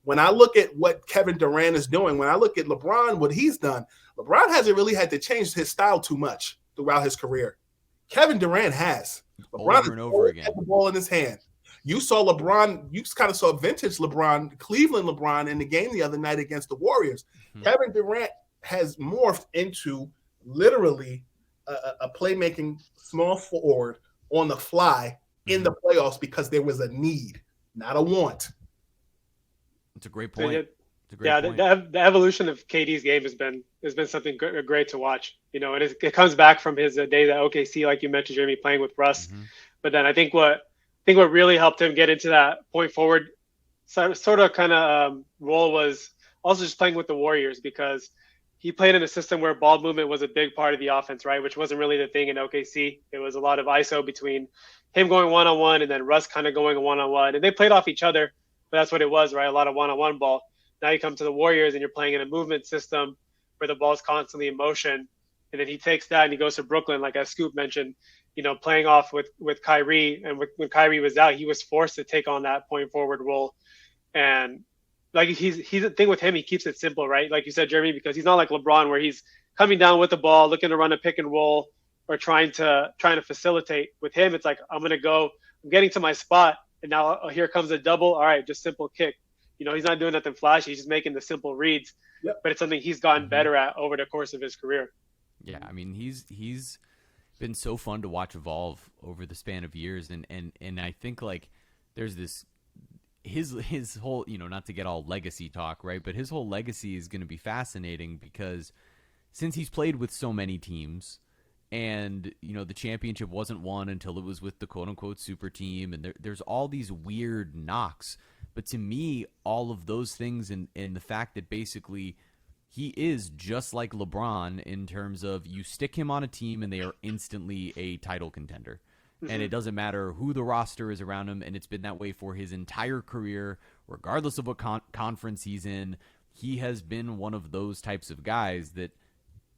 When I look at what Kevin Durant is doing, when I look at LeBron, what he's done, LeBron hasn't really had to change his style too much throughout his career. Kevin Durant has. LeBron Over and over again. had the ball in his hand. You saw LeBron, you kind of saw vintage LeBron, Cleveland LeBron in the game the other night against the Warriors. Mm-hmm. Kevin Durant has morphed into literally a playmaking small forward on the fly in the playoffs because there was a need, not a want. It's a great point. The evolution of KD's game has been something great to watch. You know, and it comes back from his days at OKC, like you mentioned, Jeremy, playing with Russ. Mm-hmm. But then I think what really helped him get into that point forward sort of kind of role was also just playing with the Warriors, because he played in a system where ball movement was a big part of the offense, right? Which wasn't really the thing in OKC. It was a lot of ISO between him going one-on-one and then Russ kind of going one-on-one. And they played off each other, but that's what it was, right? A lot of one-on-one ball. Now you come to the Warriors and you're playing in a movement system where the ball's constantly in motion. And then he takes that and he goes to Brooklyn, like as Scoop mentioned, you know, playing off with Kyrie. And when Kyrie was out, he was forced to take on that point forward role. And like he's the thing with him, he keeps it simple, right? Like you said, Jeremy, because he's not like LeBron where he's coming down with the ball, looking to run a pick and roll or trying to facilitate. With him, it's like, I'm getting to my spot and now here comes a double. All right, just simple kick. You know, he's not doing nothing flashy. He's just making the simple reads, but it's something he's gotten better at over the course of his career. Yeah, I mean, he's been so fun to watch evolve over the span of years, and I think like there's this his whole, you know, not to get all legacy talk, right? But his whole legacy is going to be fascinating because since he's played with so many teams, and you know the championship wasn't won until it was with the quote unquote super team, and there's all these weird knocks. But to me, all of those things and the fact that basically he is just like LeBron in terms of you stick him on a team and they are instantly a title contender. Mm-hmm. And it doesn't matter who the roster is around him, and it's been that way for his entire career, regardless of what conference he's in. He has been one of those types of guys that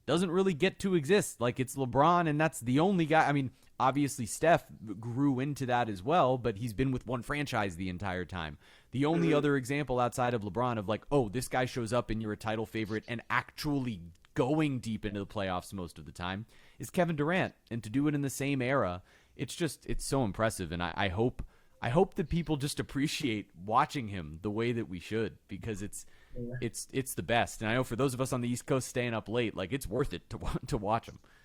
doesn't really get to exist. Like, it's LeBron, and that's the only guy. I mean, obviously Steph grew into that as well, but he's been with one franchise the entire time. The only other example outside of LeBron of like, oh, this guy shows up and you're a title favorite and actually going deep into the playoffs most of the time is Kevin Durant. And to do it in the same era, it's so impressive. And I hope that people just appreciate watching him the way that we should, because it's the best. And I know for those of us on the East Coast staying up late, like, it's worth it to watch him.